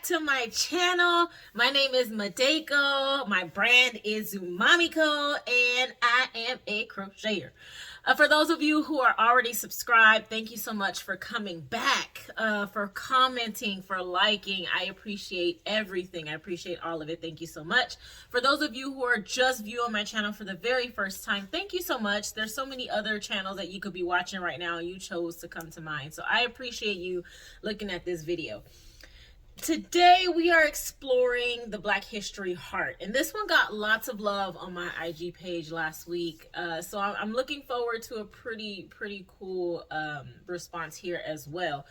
to my channel. My name is Madeko. My brand is Zumamiko, and I am a crocheter. For those of you who are already subscribed, thank you so much for coming back, for commenting, for liking. I appreciate everything. I appreciate all of it. Thank you so much. For those of you who are just viewing my channel for the very first time, thank you so much. There's so many other channels that you could be watching right now, and you chose to come to mine. So I appreciate you looking at this video. Today we are exploring the Black History Heart, and this one got lots of love on my IG page last week, so I'm looking forward to a pretty cool response here as well.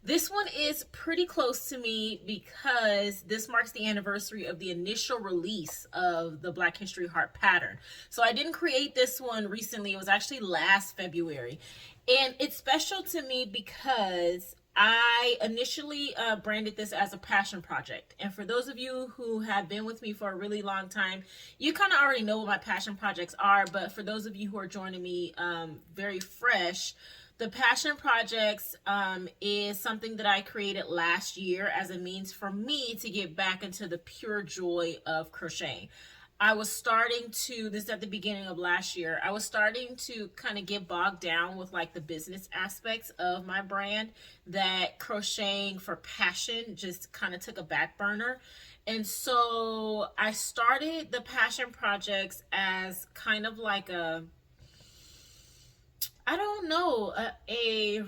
This one is pretty close to me because this marks the anniversary of the initial release of the Black History Heart pattern. So I didn't create this one recently. It was actually last February, and it's special to me because I initially branded this as a passion project. And for those of you who have been with me for a really long time, you kind of already know what my passion projects are. But for those of you who are joining me very fresh, the passion projects is something that I created last year as a means for me to get back into the pure joy of crocheting. I was starting to, this is at the beginning of last year, I was starting to kind of get bogged down with like the business aspects of my brand, that crocheting for passion just kind of took a back burner. And so I started the passion projects as kind of like a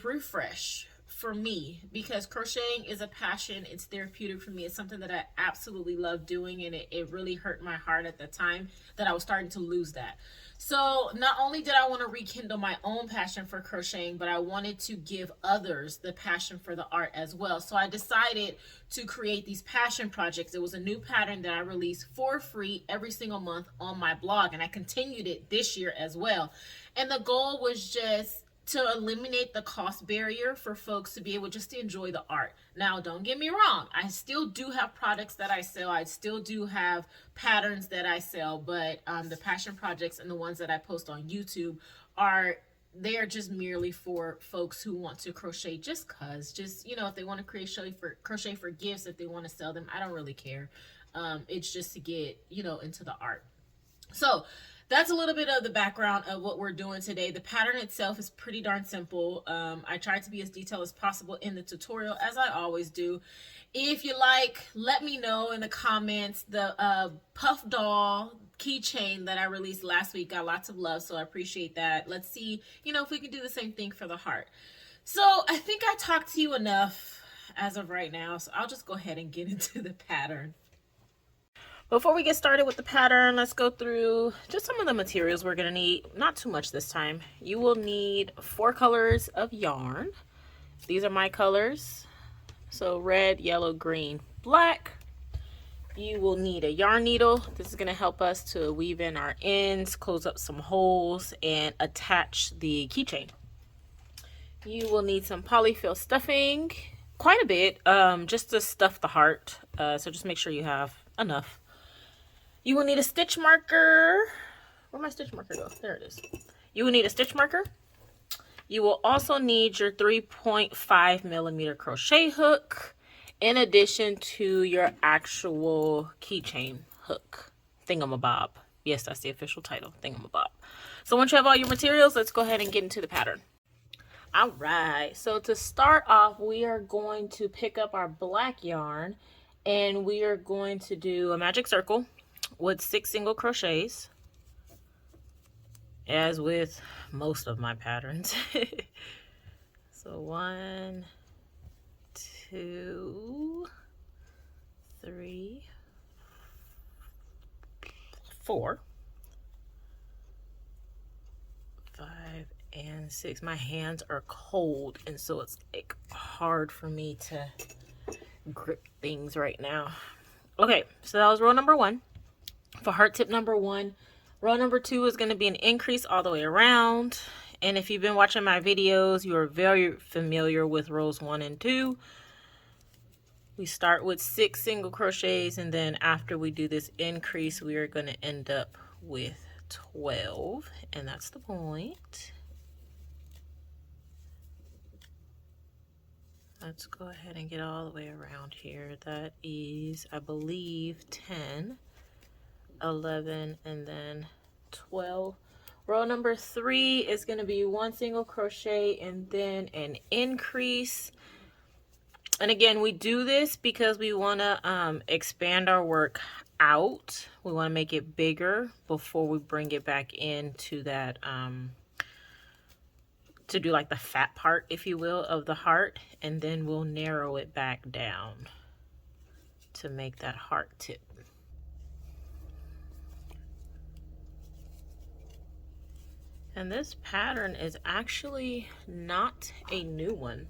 refresh for me, because crocheting is a passion. It's therapeutic for me. It's something that I absolutely love doing, and it really hurt my heart at the time that I was starting to lose that. So not only did I want to rekindle my own passion for crocheting, but I wanted to give others the passion for the art as well. So I decided to create these passion projects. It was a new pattern that I released for free every single month on my blog, and I continued it this year as well. And the goal was just to eliminate the cost barrier for folks to be able just to enjoy the art. Now, don't get me wrong, I still do have products that I sell. I still do have patterns that I sell, but the passion projects and the ones that I post on YouTube they are just merely for folks who want to crochet just you know, if they want to crochet for gifts, if they want to sell them, I don't really care. It's just to get, you know, into the art. So that's a little bit of the background of what we're doing today. The pattern itself is pretty darn simple. I tried to be as detailed as possible in the tutorial, as I always do. If you like, let me know in the comments. The puff doll keychain that I released last week got lots of love, so I appreciate that. Let's see, you know, if we can do the same thing for the heart. So I think I talked to you enough as of right now, so I'll just go ahead and get into the pattern. Before we get started with the pattern, let's go through just some of the materials we're going to need. Not too much this time. You will need 4 colors of yarn. These are my colors. So red, yellow, green, black. You will need a yarn needle. This is going to help us to weave in our ends, close up some holes, and attach the keychain. You will need some polyfill stuffing, quite a bit, just to stuff the heart. So just make sure you have enough. You will need a stitch marker. Where'd my stitch marker go? There it is. You will need a stitch marker. You will also need your 3.5 millimeter crochet hook, in addition to your actual keychain hook, thingamabob. Yes, that's the official title, thingamabob. So once you have all your materials, let's go ahead and get into the pattern. All right, so to start off, we are going to pick up our black yarn, and we are going to do a magic circle with 6 single crochets, as with most of my patterns. So 1, 2, 3, 4, 5, and 6. My hands are cold, and so it's like hard for me to grip things right now. Okay, so that was row number 1. For heart tip number 1, row number 2 is going to be an increase all the way around. And if you've been watching my videos, you are very familiar with rows 1 and 2. We start with 6 single crochets, and then after we do this increase, we are going to end up with 12, and that's the point. Let's go ahead and get all the way around here. That is, I believe, 10, 11, and then 12. Row number 3 is going to be 1 single crochet and then an increase. And again, we do this because we want to expand our work out. We want to make it bigger before we bring it back into that to do like the fat part, if you will, of the heart, and then we'll narrow it back down to make that heart tip. And this pattern is actually not a new one.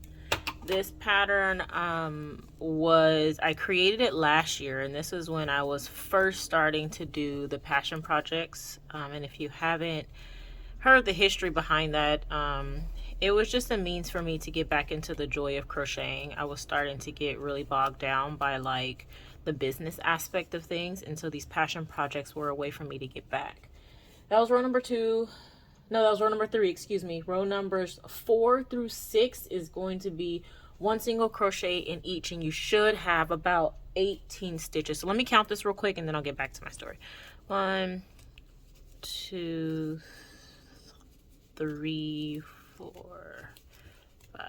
This pattern I created it last year, and this is when I was first starting to do the passion projects. And if you haven't heard the history behind that, it was just a means for me to get back into the joy of crocheting. I was starting to get really bogged down by like the business aspect of things, and so these passion projects were a way for me to get back. That was row number 2. No, that was row number 3, excuse me. Row numbers 4 through 6 is going to be 1 single crochet in each, and you should have about 18 stitches. So let me count this real quick and then I'll get back to my story. 1, 2, 3, 4, 5,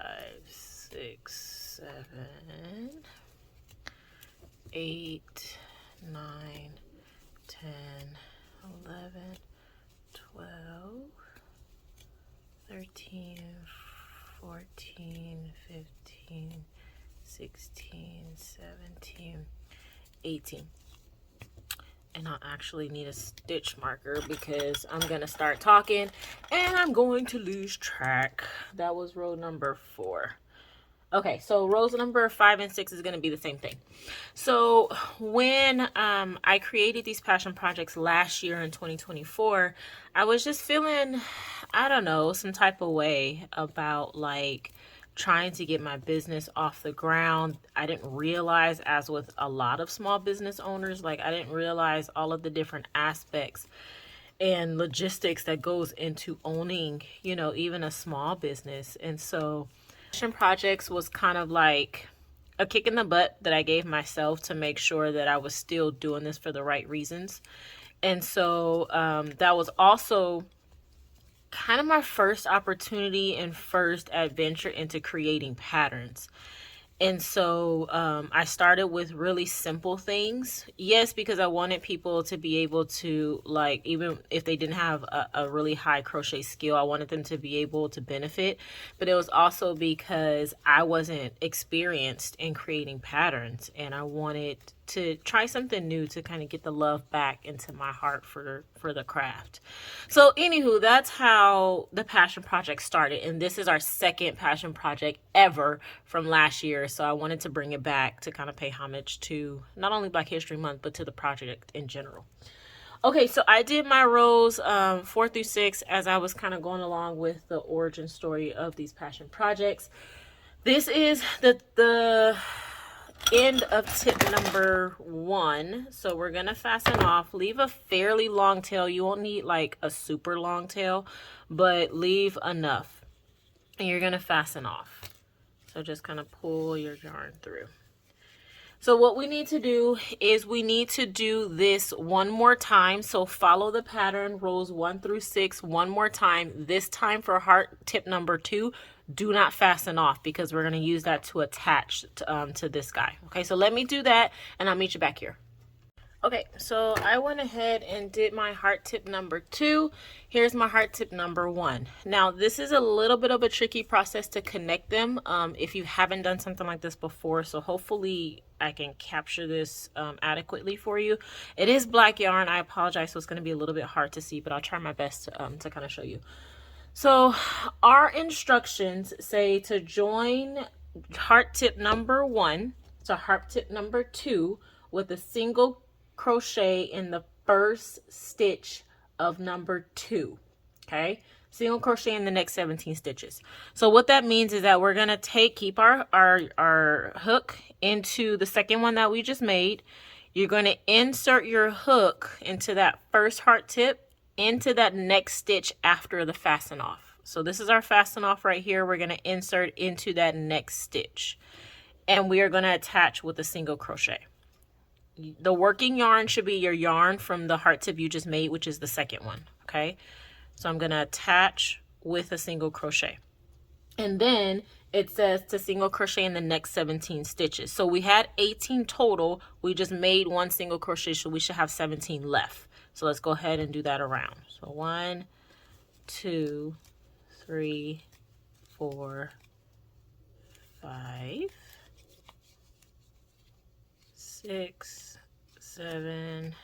6, 7, 8, 9, 10, 11, 12, 13, 14, 15, 16, 17, 18. And I'll actually need a stitch marker because I'm going to start talking and I'm going to lose track. That was row number 4. Okay, so rows number 5 and 6 is going to be the same thing. So when I created these passion projects last year in 2024, I was just feeling, I don't know, some type of way about like trying to get my business off the ground. I didn't realize, as with a lot of small business owners, like I didn't realize all of the different aspects and logistics that goes into owning, you know, even a small business. And so passion projects was kind of like a kick in the butt that I gave myself to make sure that I was still doing this for the right reasons. And so that was also kind of my first opportunity and first adventure into creating patterns. And so I started with really simple things. Yes, because I wanted people to be able to, like, even if they didn't have a really high crochet skill, I wanted them to be able to benefit. But it was also because I wasn't experienced in creating patterns, and I wanted to try something new to kind of get the love back into my heart for the craft. So anywho, that's how the passion project started, and this is our second passion project ever from last year. So I wanted to bring it back to kind of pay homage to not only Black History Month, but to the project in general. Okay, so I did my rows 4 through 6 as I was kind of going along with the origin story of these passion projects. This is the end of tip number 1. So we're gonna fasten off, leave a fairly long tail. You won't need like a super long tail, but leave enough, and you're gonna fasten off. So just kind of pull your yarn through. So what we need to do is we need to do this one more time. So follow the pattern, rows 1 through 6, one more time. This time for heart tip number 2, do not fasten off because we're going to use that to attach to this guy. Okay, so let me do that and I'll meet you back here. Okay, so I went ahead and did my heart tip number 2. Here's my heart tip number 1. Now, this is a little bit of a tricky process to connect them if you haven't done something like this before. So hopefully I can capture this adequately for you. It is black yarn. I apologize, so it's going to be a little bit hard to see, but I'll try my best to kind of show you. So our instructions say to join heart tip number 1 to heart tip number 2 with a single crochet in the first stitch of number 2. Okay, single crochet in the next 17 stitches. So what that means is that we're gonna keep our hook into the second one that we just made. You're going to insert your hook into that first heart tip into that next stitch after the fasten off. So this is our fasten off right here. We're going to insert into that next stitch, and we are going to attach with a single crochet. The working yarn should be your yarn from the heart tip you just made, which is the second one. Okay, so I'm going to attach with a single crochet, and then it says to single crochet in the next 17 stitches. So we had 18 total. We just made one single crochet, so we should have 17 left. So let's go ahead and do that around. So 1, 2, 3, 4, 5, 6, 7,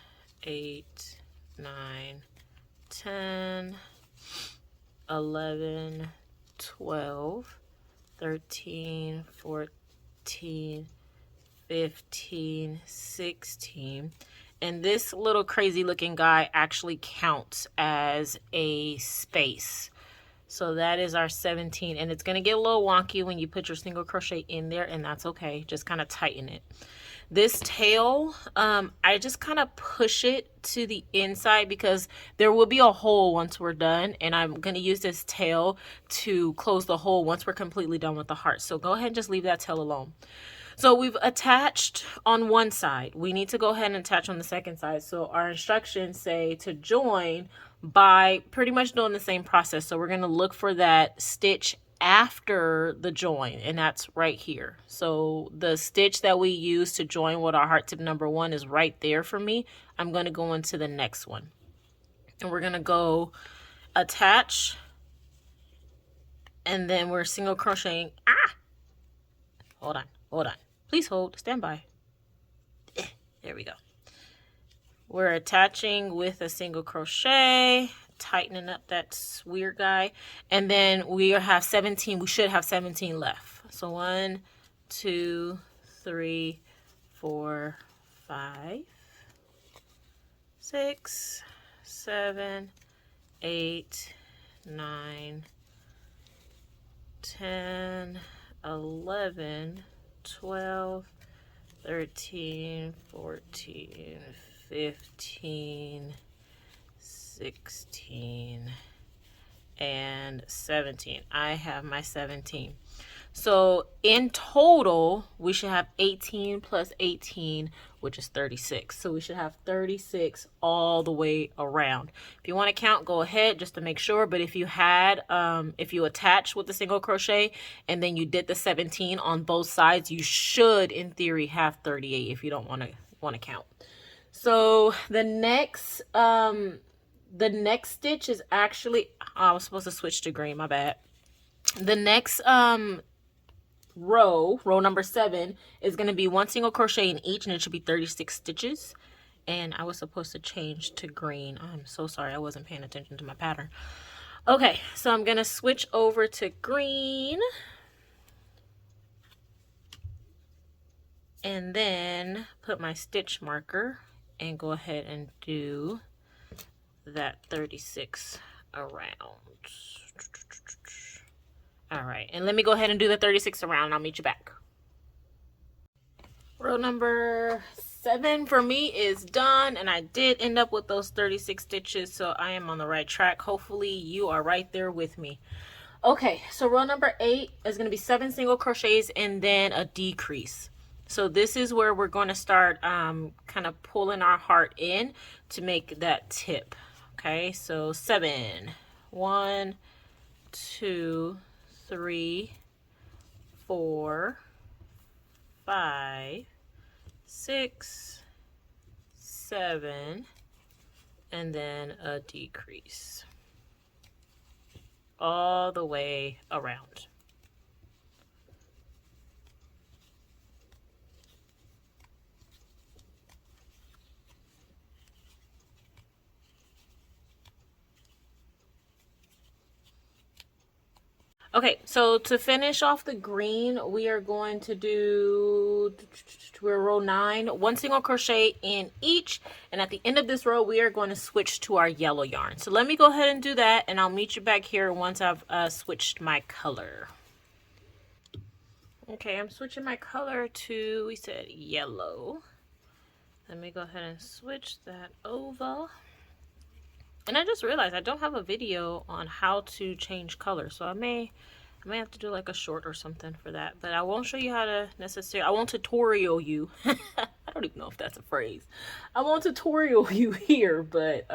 8, 9, 10, 11, 12, 13, 14, 15, 16. And this little crazy looking guy actually counts as a space. So that is our 17. And it's going to get a little wonky when you put your single crochet in there, and that's okay. Just kind of tighten it. This tail, I just kind of push it to the inside because there will be a hole once we're done, and I'm going to use this tail to close the hole once we're completely done with the heart. So go ahead and just leave that tail alone. So we've attached on one side. We need to go ahead and attach on the second side. So our instructions say to join by pretty much doing the same process. So we're going to look for that stitch after the join, and that's right here. So the stitch that we use to join with our heart tip number 1 is right there for me. I'm going to go into the next one, and we're going to go attach, and then we're single crocheting. Hold on, please hold, stand by. There we go. We're attaching with a single crochet, tightening up that weird guy, and then we have 17. We should have 17 left. So 1, 2, 3, 4, 5, 6, 7, 8, 9, 10, 11, 12, 13, 14, 15, 16, and 17. I have my 17. So in total, we should have 18 plus 18, which is 36. So we should have 36 all the way around. If you want to count, go ahead just to make sure. But if you had, if you attach with the single crochet and then you did the 17 on both sides, you should, in theory, have 38 if you don't want to count. So the next stitch is actually, I was supposed to switch to green, my bad. The next row number 7 is going to be 1 single crochet in each, and it should be 36 stitches. And I was supposed to change to green. I'm so sorry, I wasn't paying attention to my pattern. Okay, so I'm going to switch over to green, and then put my stitch marker and go ahead and do that 36 around. All right, and let me go ahead and do the 36 around. I'll meet you back. Row number 7 for me is done, and I did end up with those 36 stitches, so I am on the right track. Hopefully you are right there with me. Okay, so row number 8 is going to be 7 single crochets and then a decrease. So this is where we're going to start kind of pulling our heart in to make that tip. Okay, so 7, 1, 2, 3, 4, 5, 6, 7, and then a decrease all the way around. Okay, so to finish off the green, we are going to do, we're row 9, 1 single crochet in each, and at the end of this row, we are going to switch to our yellow yarn. So let me go ahead and do that, and I'll meet you back here once I've switched my color. Okay, I'm switching my color to, we said yellow. Let me go ahead and switch that over. And I just realized I don't have a video on how to change color, so I may have to do like a short or something for that. But I won't show you how to I won't tutorial you. I don't even know if that's a phrase. I won't tutorial you here, but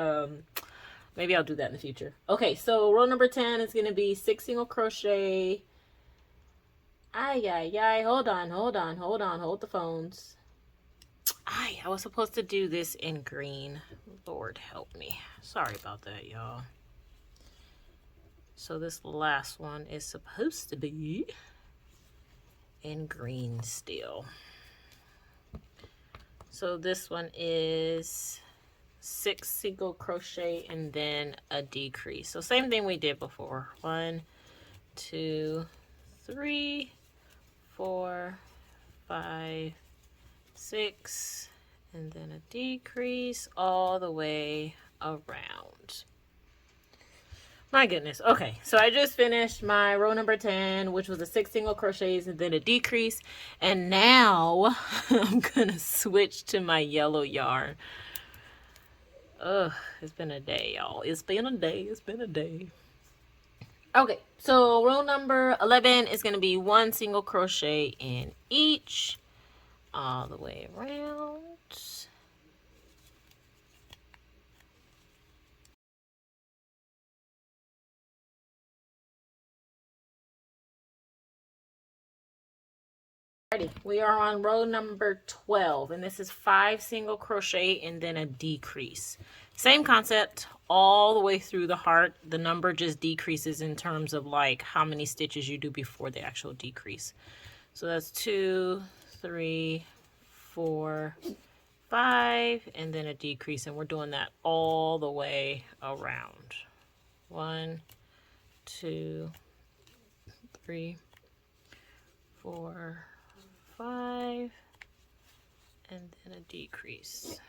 maybe I'll do that in the future. Okay, so row number 10 is going to be 6 single crochet. Hold on, hold the phones. I was supposed to do this in green. Lord help me. Sorry about that, y'all. So this last one is supposed to be in green still. So this one is 6 single crochet and then a decrease. So same thing we did before. 1, 2, 3, 4, 5, 6, and then a decrease all the way around. My goodness. Okay, so I just finished my row number 10, which was a 6 single crochets and then a decrease. And now I'm gonna switch to my yellow yarn. Ugh, it's been a day, y'all. It's been a day. Okay, so row number 11 is gonna be 1 single crochet in each, all the way around. We are on row number 12, and this is 5 single crochet and then a decrease. Same concept all the way through the heart. The number just decreases in terms of like how many stitches you do before the actual decrease. So that's 2, 3, 4, 5, and then a decrease, and we're doing that all the way around. 1, 2, 3, 4, 5, and then a decrease.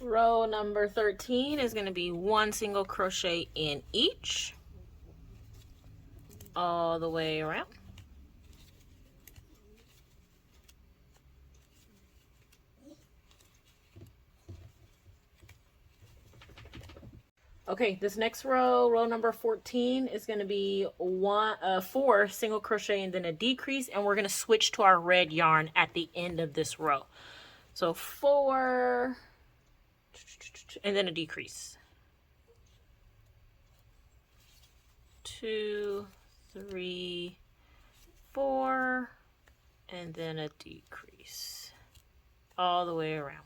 Row number 13 is going to be 1 single crochet in each, all the way around. Okay, this next row, row number 14, is going to be 4 single crochet and then a decrease, and we're going to switch to our red yarn at the end of this row. So 4 and then a decrease. 2, 3, 4, and then a decrease all the way around.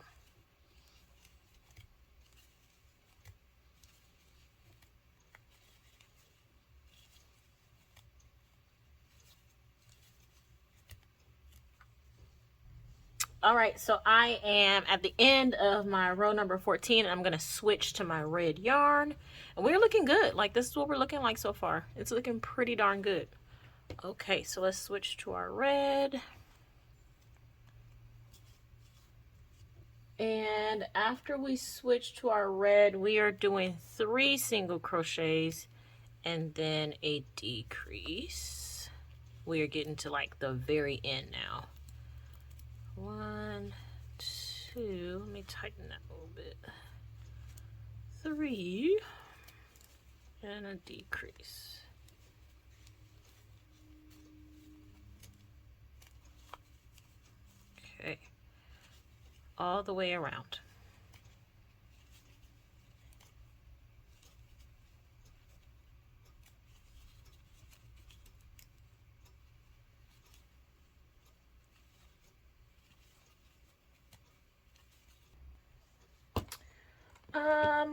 All right, so I am at the end of my row number 14, and I'm going to switch to my red yarn. And we're looking good. Like, this is what we're looking like so far. It's looking pretty darn good. Okay, so let's switch to our red. And after we switch to our red, we are doing 3 single crochets and then a decrease. We are getting to like the very end now. 1, 2, let me tighten that a little bit. 3, and a decrease. Okay, all the way around.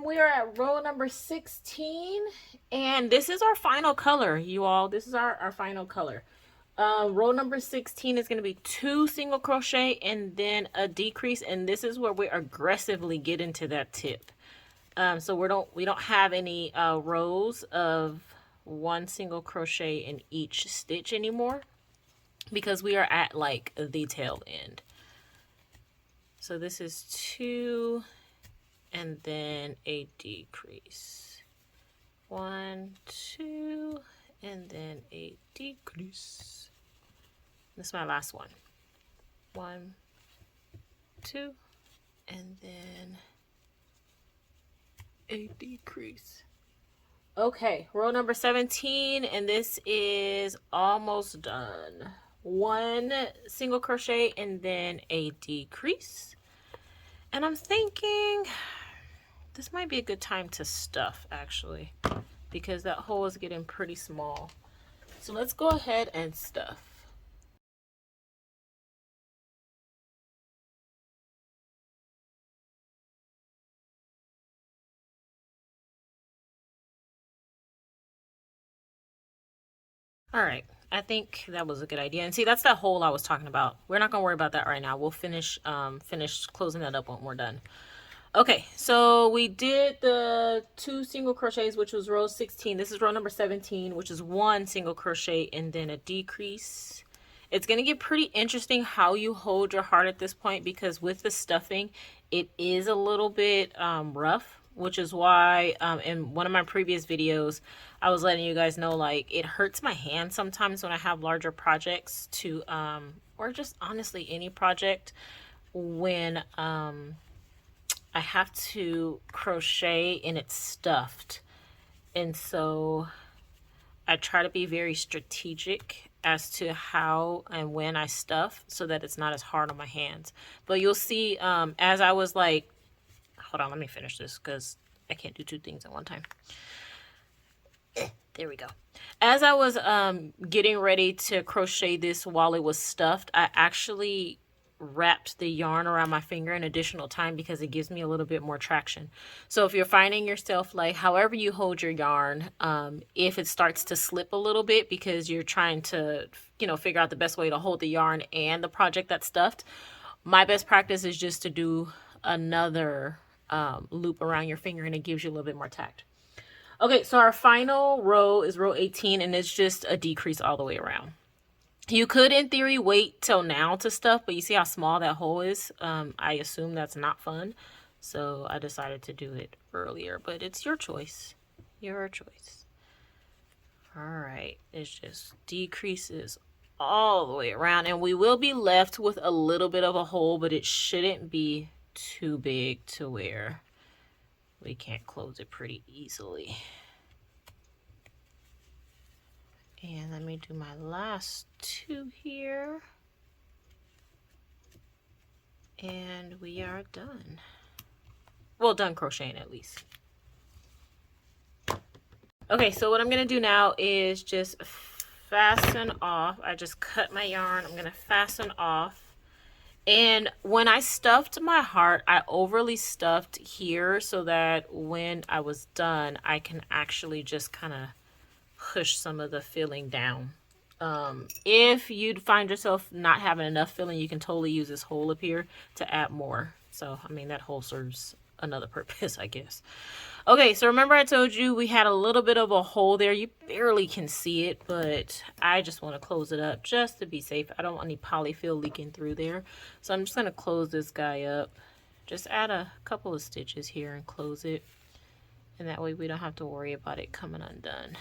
We are at row number 16, and this is our final color, you all. This is our final color. Row number 16 is going to be 2 single crochet and then a decrease, and this is where we aggressively get into that tip. So we don't have any rows of 1 single crochet in each stitch anymore, because we are at like the tail end. So this is 2 and then a decrease. 1, 2, and then a decrease. This is my last one. 1, 2, and then a decrease. Okay, row number 17, and this is almost done. 1 single crochet and then a decrease. And I'm thinking this might be a good time to stuff, actually, because that hole is getting pretty small. So let's go ahead and stuff. All right, I think that was a good idea. And see, that's that hole I was talking about. We're not gonna worry about that right now. We'll finish closing that up when we're done. Okay, so we did the 2 single crochets, which was row 16. This is row number 17, which is 1 single crochet and then a decrease. It's going to get pretty interesting how you hold your heart at this point, because with the stuffing, it is a little bit rough, which is why in one of my previous videos, I was letting you guys know, like, it hurts my hand sometimes when I have larger projects to, or just honestly any project, when I have to crochet and it's stuffed. And so I try to be very strategic as to how and when I stuff so that it's not as hard on my hands. But you'll see as I was like, hold on, let me finish this because I can't do 2 things at one time. There we go. As I was getting ready to crochet this while it was stuffed, I actually wrapped the yarn around my finger an additional time because it gives me a little bit more traction. So if you're finding yourself, like, however you hold your yarn, if it starts to slip a little bit because you're trying to, you know, figure out the best way to hold the yarn and the project that's stuffed, my best practice is just to do another loop around your finger, and it gives you a little bit more tact. Okay, so our final row is row 18, and it's just a decrease all the way around. You could, in theory, wait till now to stuff, but you see how small that hole is? I assume that's not fun, so I decided to do it earlier, but it's your choice. Your choice. All right, it just decreases all the way around, and we will be left with a little bit of a hole, but it shouldn't be too big to where we can't close it pretty easily. And let me do my last 2 here. And we are done. Well, done crocheting at least. Okay, so what I'm going to do now is just fasten off. I just cut my yarn. I'm going to fasten off. And when I stuffed my heart, I overly stuffed here so that when I was done, I can actually just kind of push some of the filling down. If you'd find yourself not having enough filling, you can totally use this hole up here to add more. So, I mean, that hole serves another purpose, I guess. Okay, so remember I told you we had a little bit of a hole there. You barely can see it, but I just want to close it up just to be safe. I don't want any polyfill leaking through there. So I'm just going to close this guy up. Just add a couple of stitches here and close it. And that way we don't have to worry about it coming undone.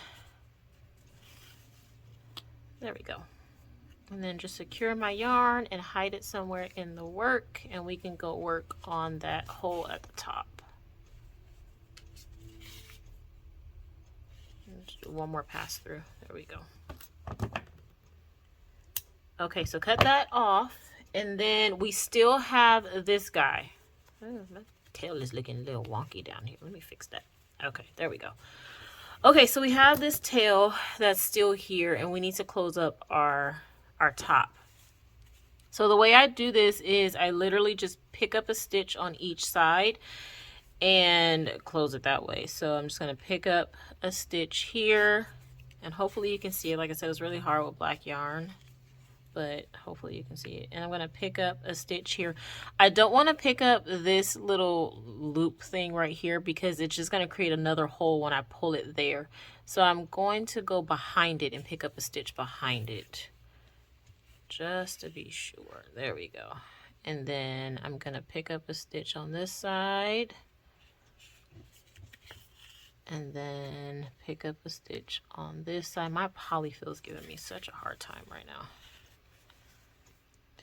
There we go. And then just secure my yarn and hide it somewhere in the work, and we can go work on that hole at the top. Just do one more pass through. There we go. Okay, so cut that off, and then we still have this guy. Oh, my tail is looking a little wonky down here. Let me fix that. Okay, there we go. Okay, so we have this tail that's still here, and we need to close up our top. So the way I do this is I literally just pick up a stitch on each side and close it that way. So I'm just going to pick up a stitch here, and hopefully you can see it. Like I said, it's really hard with black yarn, but hopefully you can see it. And I'm going to pick up a stitch here. I don't want to pick up this little loop thing right here because it's just going to create another hole when I pull it there. So I'm going to go behind it and pick up a stitch behind it just to be sure. There we go. And then I'm going to pick up a stitch on this side and then pick up a stitch on this side. My polyfill is giving me such a hard time right now.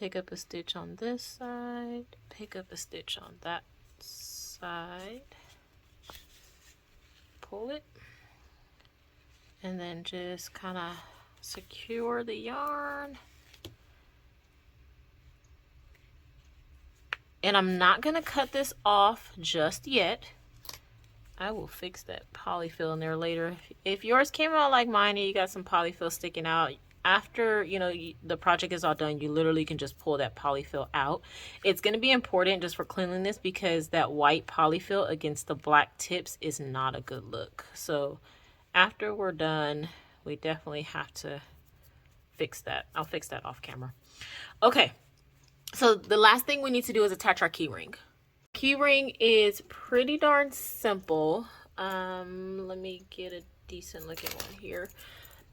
pick up a stitch on this side, pick up a stitch on that side, pull it, and then just kind of secure the yarn. And I'm not going to cut this off just yet. I will fix that polyfill in there later. If yours came out like mine and you got some polyfill sticking out, after, you know, the project is all done, you literally can just pull that polyfill out. It's going to be important just for cleanliness because that white polyfill against the black tips is not a good look. So after we're done, we definitely have to fix that. I'll fix that off camera. Okay, so the last thing we need to do is attach our key ring. Key ring is pretty darn simple. Let me get a decent looking one here.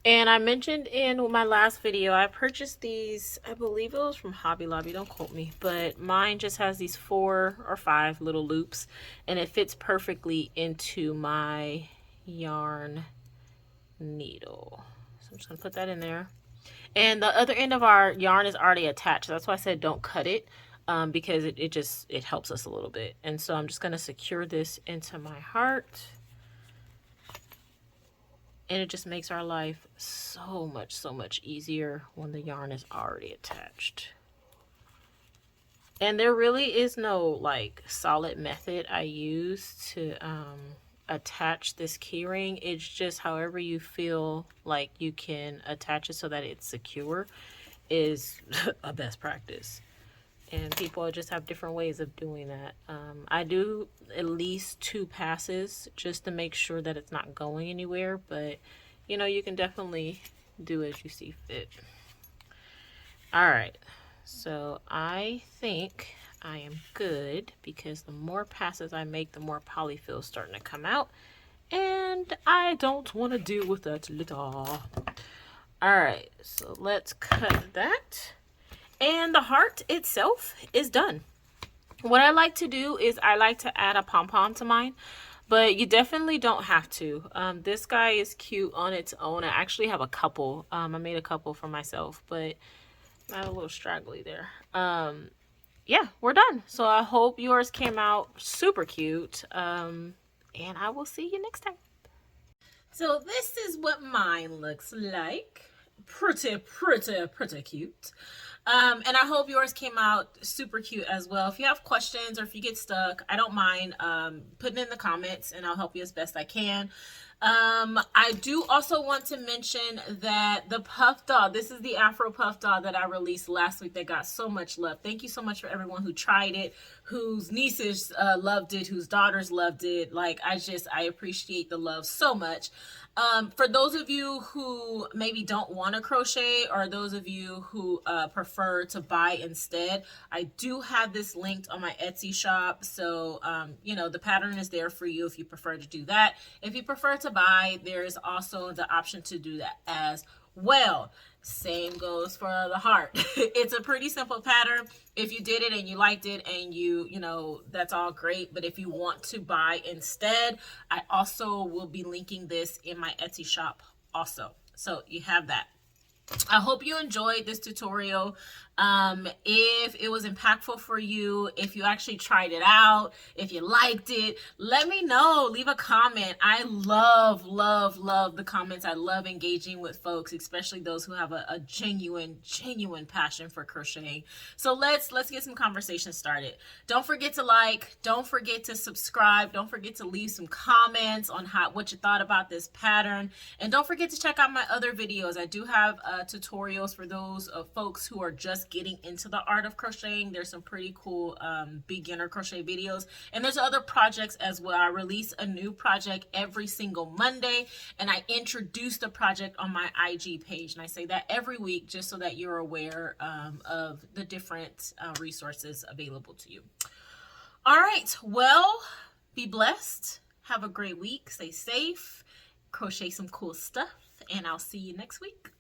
And I mentioned in my last video, I purchased these, I believe it was from Hobby Lobby, don't quote me, but mine just has these 4 or 5 little loops and it fits perfectly into my yarn needle. So I'm just gonna put that in there. And the other end of our yarn is already attached. That's why I said don't cut it, because it helps us a little bit. And so I'm just gonna secure this into my heart. And it just makes our life so much easier when the yarn is already attached. And there really is no like solid method I use to attach this key ring. It's just however you feel like you can attach it so that it's secure is a best practice. And people just have different ways of doing that. I do at least 2 passes just to make sure that it's not going anywhere, but you know, you can definitely do as you see fit. All right, so I think I am good because the more passes I make, the more polyfill is starting to come out, and I don't want to deal with that litter. All right, so let's cut that. And the heart itself is done. What I like to do is I like to add a pom-pom to mine, but you definitely don't have to. This guy is cute on its own. I actually have a couple. I made a couple for myself, but not a little straggly there. Yeah, we're done. So I hope yours came out super cute. And I will see you next time. So this is what mine looks like. Pretty cute. And I hope yours came out super cute as well. If you have questions or if you get stuck, I don't mind putting it in the comments and I'll help you as best I can. I do also want to mention that the puff doll, this is the Afro puff doll that I released last week that got so much love. Thank you so much for everyone who tried it, whose nieces loved it, whose daughters loved it. Like, I appreciate the love so much. For those of you who maybe don't want to crochet, or those of you who prefer to buy instead, I do have this linked on my Etsy shop. So, you know, the pattern is there for you if you prefer to do that. If you prefer to buy, there's also the option to do that as well. Same goes for the heart. It's a pretty simple pattern. If you did it and you liked it and you know, that's all great. But if you want to buy instead, I also will be linking this in my Etsy shop also. So you have that. I hope you enjoyed this tutorial. If it was impactful for you, if you actually tried it out, if you liked it, let me know. Leave a comment. I love the comments. I love engaging with folks, especially those who have a genuine passion for crocheting. So let's get some conversation started. Don't forget to like, don't forget to subscribe, don't forget to leave some comments on what you thought about this pattern, and don't forget to check out my other videos. I do have tutorials for those folks who are just getting into the art of crocheting. There's some pretty cool beginner crochet videos, and there's other projects as well. I release a new project every single Monday, and I introduce the project on my IG page, and I say that every week just so that you're aware of the different resources available to you. All right, well, be blessed, have a great week, stay safe, crochet some cool stuff, and I'll see you next week.